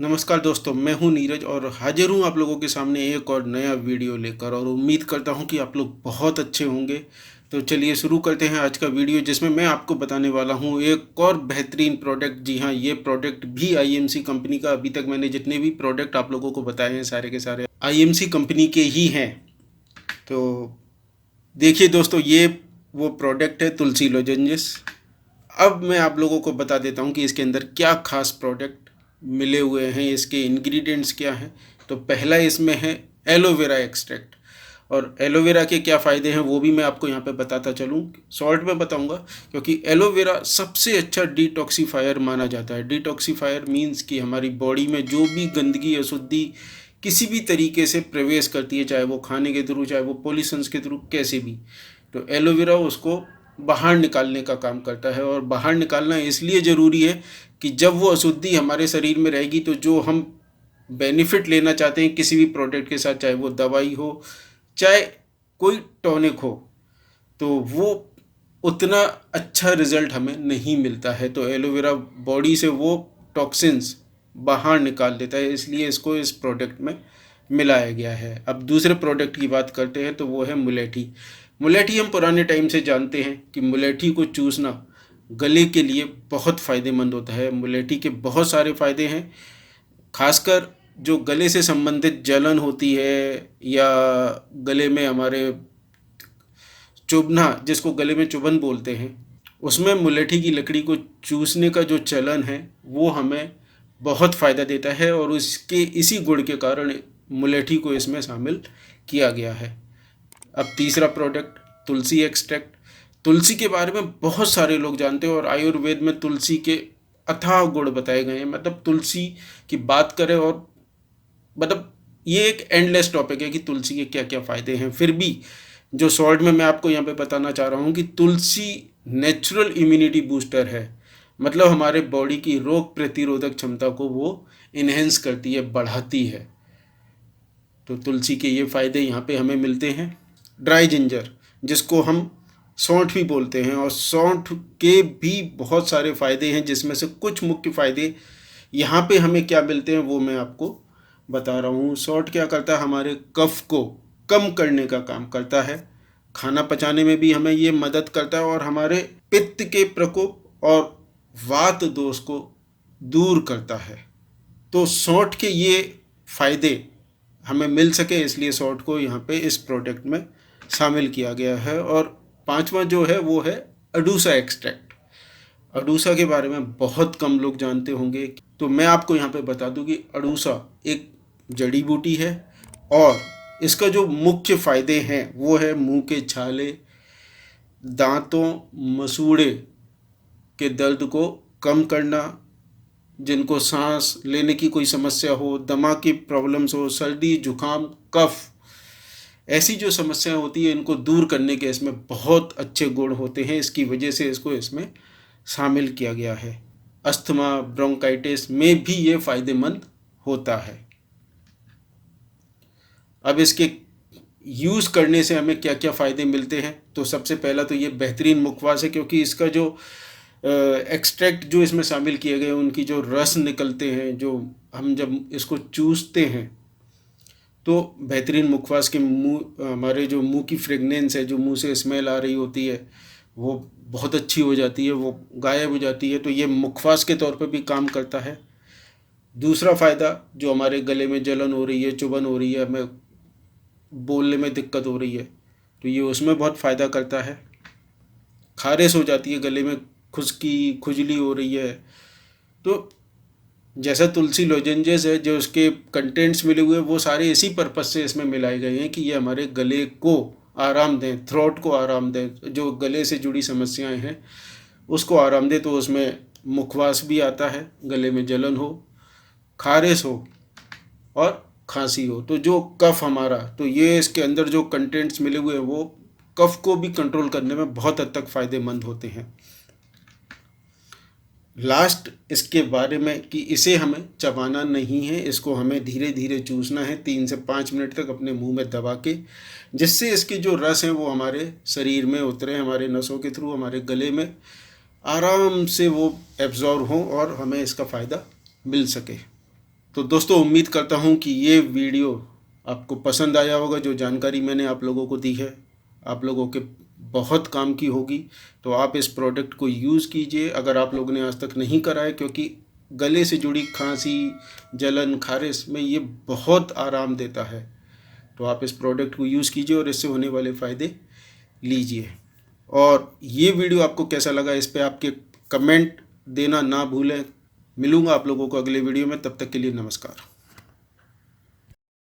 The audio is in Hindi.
नमस्कार दोस्तों, मैं हूं नीरज और हाजिर हूं आप लोगों के सामने एक और नया वीडियो लेकर और उम्मीद करता हूं कि आप लोग बहुत अच्छे होंगे। तो चलिए शुरू करते हैं आज का वीडियो, जिसमें मैं आपको बताने वाला हूं एक और बेहतरीन प्रोडक्ट। जी हां, ये प्रोडक्ट भी आईएमसी कंपनी का। अभी तक मैंने जितने भी प्रोडक्ट आप लोगों को बताए हैं सारे के सारे आईएमसी कंपनी के ही हैं। तो देखिए दोस्तों, ये वो प्रोडक्ट है तुलसी लोजेंजेस। अब मैं आप लोगों को बता देता हूँ कि इसके अंदर क्या खास प्रोडक्ट मिले हुए हैं, इसके इंग्रेडिएंट्स क्या हैं। तो पहला इसमें है एलोवेरा एक्सट्रैक्ट, और एलोवेरा के क्या फ़ायदे हैं वो भी मैं आपको यहाँ पे बताता चलूँ। शॉर्ट में बताऊँगा, क्योंकि एलोवेरा सबसे अच्छा डिटॉक्सीफायर माना जाता है। डिटॉक्सीफायर मीन्स कि हमारी बॉडी में जो भी गंदगी अशुद्धि किसी भी तरीके से प्रवेश करती है, चाहे वो खाने के थ्रू, चाहे वो पॉल्यूशंस के थ्रू, कैसे भी, तो एलोवेरा उसको बाहर निकालने का काम करता है। और बाहर निकालना इसलिए ज़रूरी है कि जब वो अशुद्धि हमारे शरीर में रहेगी तो जो हम बेनिफिट लेना चाहते हैं किसी भी प्रोडक्ट के साथ, चाहे वो दवाई हो, चाहे कोई टॉनिक हो, तो वो उतना अच्छा रिज़ल्ट हमें नहीं मिलता है। तो एलोवेरा बॉडी से वो टॉक्सिन्स बाहर निकाल देता है, इसलिए इसको इस प्रोडक्ट में मिलाया गया है। अब दूसरे प्रोडक्ट की बात करते हैं, तो वो है मुलेठी। मुलेठी हम पुराने टाइम से जानते हैं कि मुलेठी को चूसना गले के लिए बहुत फ़ायदेमंद होता है। मुलेठी के बहुत सारे फ़ायदे हैं, खासकर जो गले से संबंधित जलन होती है या गले में हमारे चुभना, जिसको गले में चुभन बोलते हैं, उसमें मुलेठी की लकड़ी को चूसने का जो चलन है वो हमें बहुत फ़ायदा देता है, और उसके इसी गुण के कारण मुलेठी को इसमें शामिल किया गया है। अब तीसरा प्रोडक्ट तुलसी एक्सट्रैक्ट। तुलसी के बारे में बहुत सारे लोग जानते हैं और आयुर्वेद में तुलसी के अथाह गुण बताए गए हैं। मतलब तुलसी की बात करें, और मतलब ये एक एंडलेस टॉपिक है कि तुलसी के क्या क्या फ़ायदे हैं। फिर भी जो शॉर्ट में मैं आपको यहाँ पे बताना चाह रहा हूँ कि तुलसी नेचुरल इम्यूनिटी बूस्टर है। मतलब हमारे बॉडी की रोग प्रतिरोधक क्षमता को वो इन्हेंस करती है, बढ़ाती है। तो तुलसी के ये फ़ायदे यहाँ पे हमें मिलते हैं। ड्राई जिंजर, जिसको हम सौंठ भी बोलते हैं, और सौंठ के भी बहुत सारे फ़ायदे हैं, जिसमें से कुछ मुख्य फ़ायदे यहाँ पे हमें क्या मिलते हैं वो मैं आपको बता रहा हूँ। सौंठ क्या करता है, हमारे कफ को कम करने का काम करता है। खाना पचाने में भी हमें ये मदद करता है, और हमारे पित्त के प्रकोप और वात दोष को दूर करता है। तो सौंठ के ये फ़ायदे हमें मिल सके, इसलिए सौंठ को यहाँ पे इस प्रोडक्ट में शामिल किया गया है। और पांचवा जो है वो है अडूसा एक्सट्रैक्ट। अडूसा के बारे में बहुत कम लोग जानते होंगे, तो मैं आपको यहाँ पे बता दूं कि अडूसा एक जड़ी बूटी है, और इसका जो मुख्य फ़ायदे हैं वो है मुंह के छाले, दांतों, मसूड़े के दर्द को कम करना, जिनको सांस लेने की कोई समस्या हो, दमा की प्रॉब्लम्स हो, सर्दी जुकाम कफ, ऐसी जो समस्याएं होती है इनको दूर करने के इसमें बहुत अच्छे गुण होते हैं। इसकी वजह से इसको इसमें शामिल किया गया है। अस्थमा, ब्रोंकाइटिस में भी ये फ़ायदेमंद होता है। अब इसके यूज़ करने से हमें क्या क्या फ़ायदे मिलते हैं, तो सबसे पहला तो ये बेहतरीन मुखवास है, क्योंकि इसका जो एक्सट्रैक्ट जो इसमें शामिल किए गए, उनकी जो रस निकलते हैं, जो हम जब इसको चूसते हैं तो बेहतरीन मुखवास के मुंह, हमारे जो मुंह की फ्रेगनेंस है, जो मुंह से स्मेल आ रही होती है, वो बहुत अच्छी हो जाती है, वो गायब हो जाती है। तो ये मुखवास के तौर पे भी काम करता है। दूसरा फ़ायदा, जो हमारे गले में जलन हो रही है, चुभन हो रही है, हमें बोलने में दिक्कत हो रही है, तो ये उसमें बहुत फ़ायदा करता है। खारिश हो जाती है गले में, खुश्की खुजली हो रही है, तो जैसा तुलसी लोजेंजेस है, जो उसके कंटेंट्स मिले हुए वो सारे इसी पर्पज़ से इसमें मिलाए गए हैं कि ये हमारे गले को आराम दें, थ्रोट को आराम दें, जो गले से जुड़ी समस्याएं हैं उसको आराम दें। तो उसमें मुखवास भी आता है, गले में जलन हो, खारिश हो और खांसी हो, तो जो कफ हमारा, तो ये इसके अंदर जो कंटेंट्स मिले हुए हैं वो कफ को भी कंट्रोल करने में बहुत हद तक फ़ायदेमंद होते हैं। लास्ट इसके बारे में कि इसे हमें चबाना नहीं है, इसको हमें धीरे धीरे चूसना है 3 से 5 मिनट तक अपने मुंह में दबा के, जिससे इसके जो रस हैं वो हमारे शरीर में उतरे, हमारे नसों के थ्रू हमारे गले में आराम से वो एब्जॉर्ब हों और हमें इसका फ़ायदा मिल सके। तो दोस्तों उम्मीद करता हूँ कि ये वीडियो आपको पसंद आया होगा। जो जानकारी मैंने आप लोगों को दी है आप लोगों के बहुत काम की होगी। तो आप इस प्रोडक्ट को यूज़ कीजिए अगर आप लोगों ने आज तक नहीं करा है, क्योंकि गले से जुड़ी खांसी, जलन, खारिश में ये बहुत आराम देता है। तो आप इस प्रोडक्ट को यूज़ कीजिए और इससे होने वाले फ़ायदे लीजिए। और ये वीडियो आपको कैसा लगा इस पे आपके कमेंट देना ना भूलें। मिलूँगा आप लोगों को अगले वीडियो में, तब तक के लिए नमस्कार।